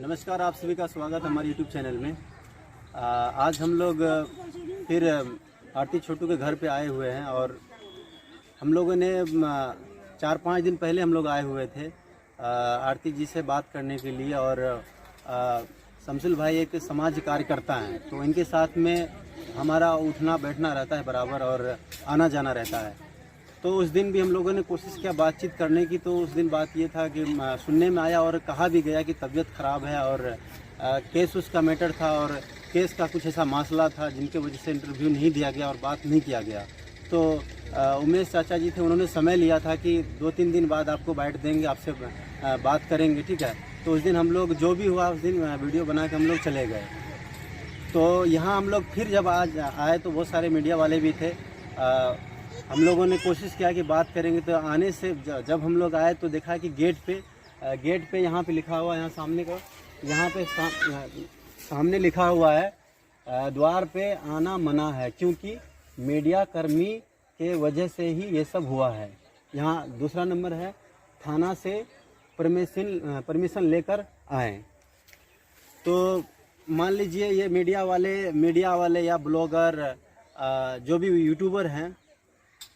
नमस्कार, आप सभी का स्वागत है हमारे यूट्यूब चैनल में। आज हम लोग फिर आरती छोटू के घर पे आए हुए हैं और हम लोगों ने 4-5 दिन पहले हम लोग आए हुए थे आरती जी से बात करने के लिए। और शमसुल भाई एक समाज कार्यकर्ता हैं, तो इनके साथ में हमारा उठना बैठना रहता है बराबर और आना जाना रहता है। तो उस दिन भी हम लोगों ने कोशिश किया बातचीत करने की। तो उस दिन बात ये था कि सुनने में आया और कहा भी गया कि तबीयत ख़राब है और केस उसका मैटर था और केस का कुछ ऐसा मसला था जिनके वजह से इंटरव्यू नहीं दिया गया और बात नहीं किया गया। तो उमेश चाचा जी थे, उन्होंने समय लिया था कि 2-3 दिन बाद आपको बैठ देंगे, आपसे बात करेंगे, ठीक है। तो उस दिन हम लोग जो भी हुआ उस दिन वीडियो बना के हम लोग चले गए। तो यहाँ हम लोग फिर जब आज आए तो बहुत सारे मीडिया वाले भी थे। हम लोगों ने कोशिश किया कि बात करेंगे। तो आने से जब हम लोग आए तो देखा कि गेट पे यहाँ पे लिखा हुआ, यहाँ सामने का यहाँ पे सामने लिखा हुआ है द्वार पे आना मना है, क्योंकि मीडिया कर्मी के वजह से ही ये सब हुआ है। यहाँ दूसरा नंबर है, थाना से परमिशन लेकर आए। तो मान लीजिए ये मीडिया वाले या ब्लॉगर जो भी यूट्यूबर हैं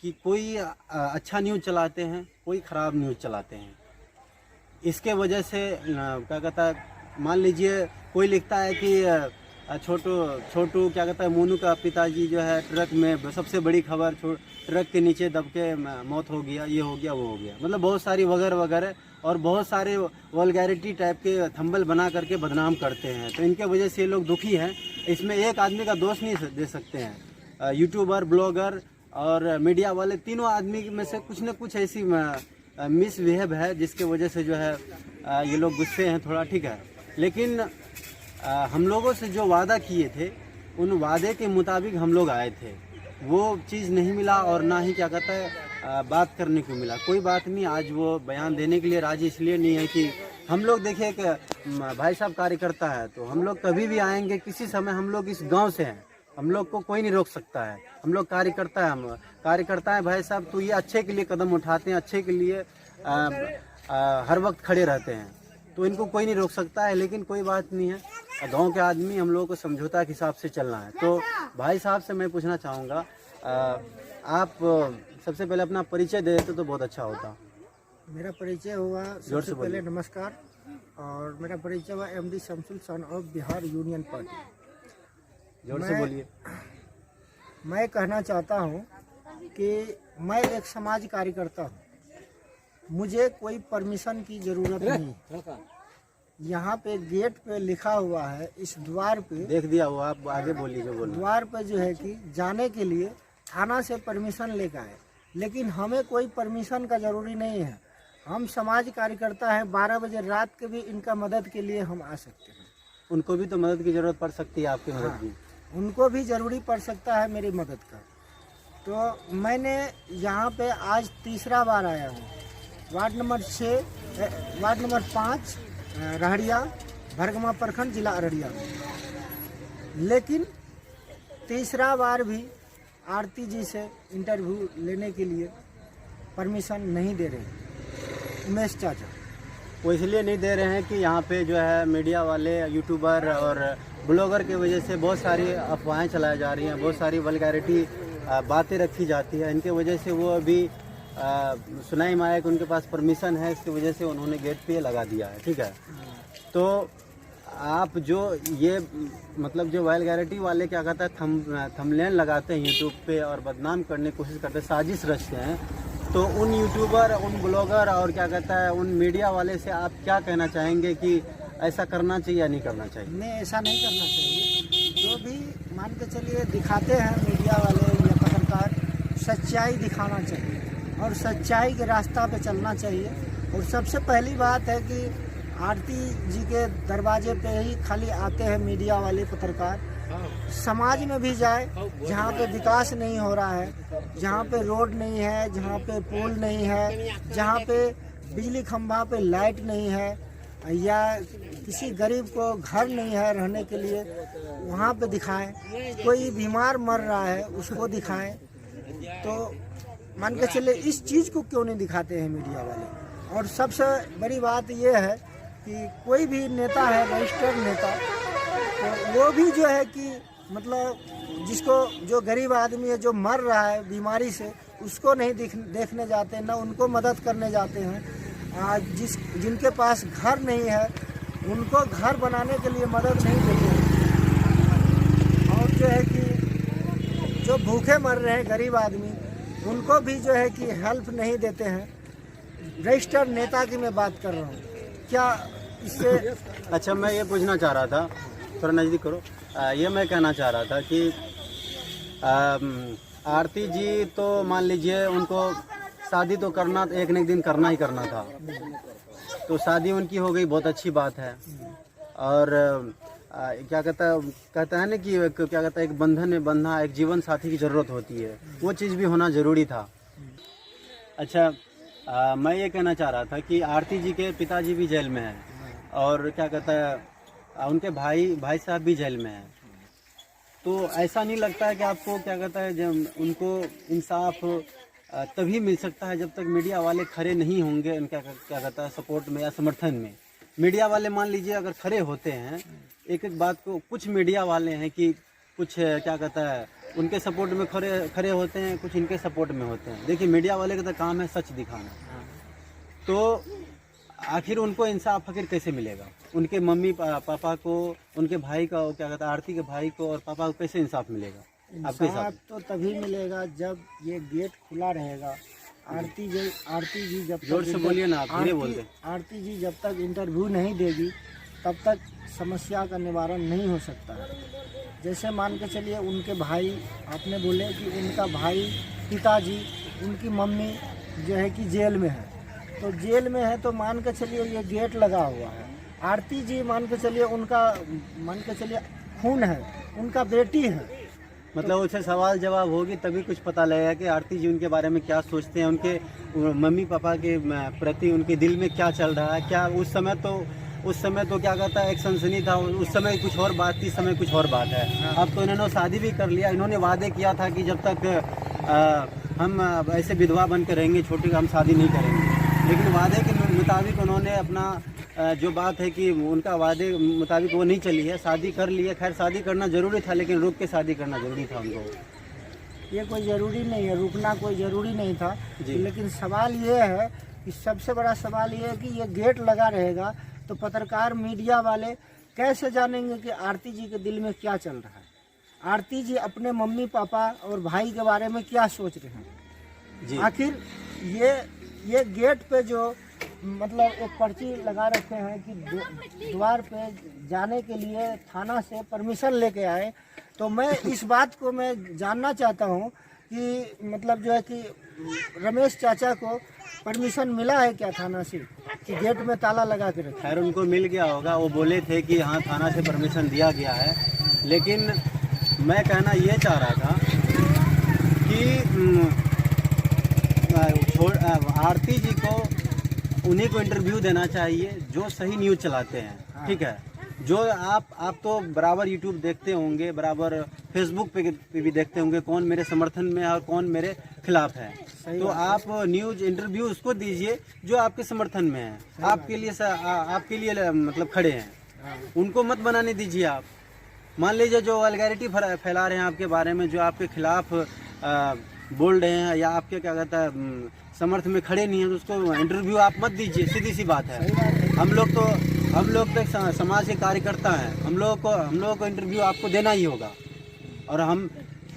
कि कोई अच्छा न्यूज़ चलाते हैं, कोई ख़राब न्यूज़ चलाते हैं। इसके वजह से क्या कहता है, मान लीजिए कोई लिखता है कि छोटू क्या कहता है, मोनू का पिताजी जो है ट्रक में, सबसे बड़ी खबर ट्रक के नीचे दब के मौत हो गया, ये हो गया, वो हो गया। मतलब बहुत सारी वगैरह और बहुत सारे वल्गैरिटी टाइप के थंबल बना करके बदनाम करते हैं। तो इनके वजह से ये लोग दुखी हैं। इसमें एक आदमी का दोष नहीं दे सकते हैं। यूट्यूबर, ब्लॉगर और मीडिया वाले तीनों आदमी में से कुछ न कुछ ऐसी मिसबिहेव है जिसके वजह से जो है ये लोग गुस्से हैं थोड़ा, ठीक है। लेकिन हम लोगों से जो वादा किए थे उन वादे के मुताबिक हम लोग आए थे, वो चीज़ नहीं मिला और ना ही क्या कहता है बात करने को मिला। कोई बात नहीं, आज वो बयान देने के लिए राजी इसलिए नहीं है कि हम लोग देखिए कि भाई साहब कार्यकर्ता है, तो हम लोग कभी भी आएंगे, किसी समय हम लोग इस गाँव से हैं, हम लोग को कोई नहीं रोक सकता है। हम लोग कार्यकर्ता है, हम कार्यकर्ता हैं भाई साहब। तो ये अच्छे के लिए कदम उठाते हैं, अच्छे के लिए हर वक्त खड़े रहते हैं, तो इनको कोई नहीं रोक सकता है। लेकिन कोई बात नहीं है, गांव के आदमी, हम लोगों को समझौता के हिसाब से चलना है। तो भाई साहब से मैं पूछना चाहूँगा, आप सबसे पहले अपना परिचय दे देते तो बहुत अच्छा होता। मेरा परिचय हुआ, सबसे पहले नमस्कार। और मेरा परिचय हुआ MD Shamsul, son of Bihar union party. जोर से बोलिए। मैं कहना चाहता हूं कि मैं एक समाज कार्यकर्ता हूं, मुझे कोई परमिशन की ज़रूरत नहीं। यहाँ पे गेट पे लिखा हुआ है, इस द्वार पे देख दिया हुआ, आप आगे बोलिए जो बोलिए। द्वार पे जो है कि जाने के लिए थाना से परमिशन लेकर आए, लेकिन हमें कोई परमिशन का ज़रूरी नहीं है। हम समाज कार्यकर्ता हैं, 12 बजे रात के भी इनका मदद के लिए हम आ सकते हैं। उनको भी तो मदद की ज़रूरत पड़ सकती है, आपकी मदद की। उनको भी ज़रूरी पड़ सकता है मेरी मदद का। तो मैंने यहाँ पे आज तीसरा बार आया हूँ। वार्ड नंबर 5 रहड़िया, भरगमा प्रखंड, जिला अररिया। लेकिन तीसरा बार भी आरती जी से इंटरव्यू लेने के लिए परमिशन नहीं दे रहे उमेश चाचा। वो इसलिए नहीं दे रहे हैं कि यहाँ पे जो है मीडिया वाले, यूट्यूबर और ब्लॉगर की वजह से बहुत सारी अफवाहें चलाई जा रही हैं, बहुत सारी वल्गैरिटी बातें रखी जाती है। इनके वजह से वो अभी सुनाई में आया कि उनके पास परमिशन है, इसकी वजह से उन्होंने गेट पे लगा दिया है, ठीक है। तो आप जो ये मतलब जो वल्गैरिटी वाले क्या कहता है थंबनेल लगाते हैं यूट्यूब पे और बदनाम करने की कोशिश करते हैं, साजिश रचते हैं, तो उन यूट्यूबर, उन ब्लॉगर और क्या कहता है उन मीडिया वाले से आप क्या कहना चाहेंगे कि ऐसा करना चाहिए या नहीं करना चाहिए? नहीं, ऐसा नहीं करना चाहिए। जो भी मान के चलिए दिखाते हैं मीडिया वाले या पत्रकार, सच्चाई दिखाना चाहिए और सच्चाई के रास्ता पे चलना चाहिए। और सबसे पहली बात है कि आरती जी के दरवाजे पे ही खाली आते हैं मीडिया वाले पत्रकार। समाज में भी जाए, जहाँ पे विकास नहीं हो रहा है, जहाँ पे रोड नहीं है, जहाँ पे पुल नहीं है, जहाँ पे बिजली खंभा पे लाइट नहीं है, या किसी गरीब को घर नहीं है रहने के लिए, वहाँ पे दिखाएं। कोई बीमार मर रहा है उसको दिखाएं। तो मान के चले इस चीज़ को क्यों नहीं दिखाते हैं मीडिया वाले। और सबसे बड़ी बात यह है कि कोई भी नेता है, रजिस्टर्ड नेता, तो वो भी जो है कि मतलब जिसको, जो गरीब आदमी है जो मर रहा है बीमारी से, उसको नहीं देखने जाते, ना उनको मदद करने जाते हैं। जिनके पास घर नहीं है उनको घर बनाने के लिए मदद नहीं देते हैं। और जो है कि जो भूखे मर रहे हैं गरीब आदमी, उनको भी जो है कि हेल्प नहीं देते हैं। रजिस्टर्ड नेता की मैं बात कर रहा हूँ, क्या इससे अच्छा, मैं ये पूछना चाह रहा था, थोड़ा नज़दीक करो। ये मैं कहना चाह रहा था कि आरती जी तो मान लीजिए उनको शादी तो करना, एक न एक दिन करना ही करना था, तो शादी उनकी हो गई, बहुत अच्छी बात है। और क्या कहता है ना कि क्या कहता है, एक बंधन में बंधा एक जीवन साथी की ज़रूरत होती है, वो चीज़ भी होना ज़रूरी था। अच्छा, मैं ये कहना चाह रहा था कि आरती जी के पिताजी भी जेल में हैं, और क्या कहता है उनके भाई साहब भी जेल में हैं। तो ऐसा नहीं लगता है कि आपको, क्या कहता है, जब उनको इंसाफ तभी मिल सकता है जब तक मीडिया वाले खड़े नहीं होंगे उनका, क्या कहता है, सपोर्ट में या समर्थन में। मीडिया वाले मान लीजिए अगर खड़े होते हैं, एक एक बात को, कुछ मीडिया वाले हैं कि कुछ क्या कहता है उनके सपोर्ट में खड़े होते हैं, कुछ इनके सपोर्ट में होते हैं। देखिए, मीडिया वाले का तो काम है सच दिखाना, तो आखिर उनको इंसाफ आखिर कैसे मिलेगा? उनके मम्मी पापा को, उनके भाई का, क्या कहता है, आरती के भाई को और पापा को कैसे इंसाफ मिलेगा आपके हिसाब से? तो तभी मिलेगा जब ये गेट खुला रहेगा। आरती जी जब जोर से बोलिए ना, आप धीरे बोलते। आरती जी जब तक इंटरव्यू नहीं देगी तब तक समस्या का निवारण नहीं हो सकता है। जैसे मान के चलिए उनके भाई, आपने बोले कि उनका भाई, पिताजी, उनकी मम्मी जो है कि जेल में है, तो जेल में है तो मान के चलिए ये गेट लगा हुआ है। आरती जी मान के चलिए उनका, मान के चलिए खून है, उनका बेटी है, मतलब उससे सवाल जवाब होगी तभी कुछ पता लगेगा कि आरती जी उनके बारे में क्या सोचते हैं, उनके मम्मी पापा के प्रति उनके दिल में क्या चल रहा है। क्या उस समय तो क्या कहता है एक सनसनी था, उस समय कुछ और बात थी, इस समय कुछ और बात है। अब तो इन्होंने शादी भी कर लिया। इन्होंने वादे किया था कि जब तक हम ऐसे विधवा बन के रहेंगे छोटी, हम शादी नहीं करेंगे, लेकिन वादे के मुताबिक उन्होंने अपना जो बात है कि उनका वादे मुताबिक वो नहीं चली है, शादी कर ली है। खैर, शादी करना ज़रूरी था, लेकिन रुक के शादी करना ज़रूरी था उनको। ये कोई ज़रूरी नहीं है, रुकना कोई ज़रूरी नहीं था। लेकिन सवाल ये है कि सबसे बड़ा सवाल ये है कि ये गेट लगा रहेगा तो पत्रकार, मीडिया वाले कैसे जानेंगे कि आरती जी के दिल में क्या चल रहा है, आरती जी अपने मम्मी पापा और भाई के बारे में क्या सोच रहे हैं। आखिर ये गेट पे जो मतलब एक पर्ची लगा रखे हैं कि द्वार पे जाने के लिए थाना से परमिशन लेके आए, तो मैं इस बात को मैं जानना चाहता हूं कि मतलब जो है कि रमेश चाचा को परमिशन मिला है क्या थाना से कि गेट में ताला लगा के रखें? खैर, उनको मिल गया होगा, वो बोले थे कि हाँ थाना से परमिशन दिया गया है। लेकिन मैं कहना ये चाह रहा था कि आरती जी को, उन्हीं को इंटरव्यू देना चाहिए जो सही न्यूज़ चलाते हैं। ठीक है, जो आप तो बराबर यूट्यूब देखते होंगे, बराबर फेसबुक पे भी देखते होंगे कौन मेरे समर्थन में है और कौन मेरे खिलाफ है। तो आप न्यूज़ इंटरव्यू उसको दीजिए जो आपके समर्थन में है, आपके लिए मतलब खड़े हैं, उनको मत बनाने दीजिए आप। मान लीजिए जो वल्गैरिटी फैला रहे हैं आपके बारे में, जो आपके खिलाफ बोल रहे हैं या आपके, क्या कहता है, समर्थ में खड़े नहीं है, तो उसको इंटरव्यू आप मत दीजिए। सीधी सी बात है। हम लोग तो समाज के कार्यकर्ता हैं, हम लोगों को इंटरव्यू आपको देना ही होगा। और हम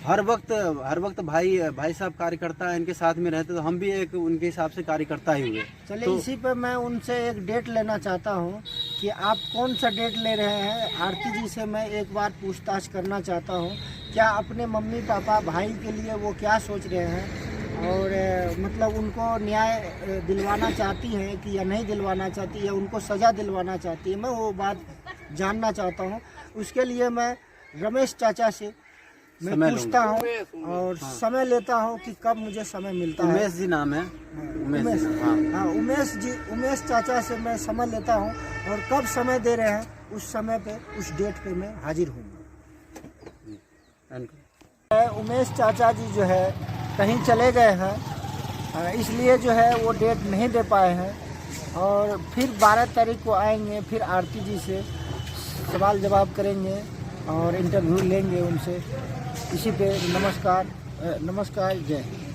हर वक्त भाई साहब कार्यकर्ता हैं, इनके साथ में रहते, तो हम भी एक उनके हिसाब से कार्यकर्ता ही हुए। चलिए, तो इसी पे मैं उनसे एक डेट लेना चाहता हूँ कि आप कौन सा डेट ले रहे हैं। आरती जी से मैं एक बार पूछताछ करना चाहता हूँ, क्या अपने मम्मी पापा भाई के लिए वो क्या सोच रहे हैं, और मतलब उनको न्याय दिलवाना चाहती हैं कि या नहीं दिलवाना चाहती, या उनको सज़ा दिलवाना चाहती है, मैं वो बात जानना चाहता हूँ। उसके लिए मैं रमेश चाचा से मैं पूछता हूँ और समय लेता हूँ कि कब मुझे समय मिलता है। उमेश जी नाम है, उमेश चाचा से मैं समय लेता हूँ और कब समय दे रहे हैं उस समय पे, उस डेट पे मैं हाजिर हूँ। उमेश चाचा जी जो है कहीं चले गए हैं, इसलिए जो है वो डेट नहीं दे पाए हैं। और फिर 12 तारीख को आएंगे, फिर आरती जी से सवाल जवाब करेंगे और इंटरव्यू लेंगे उनसे। इसी पे नमस्कार, जय हिंद।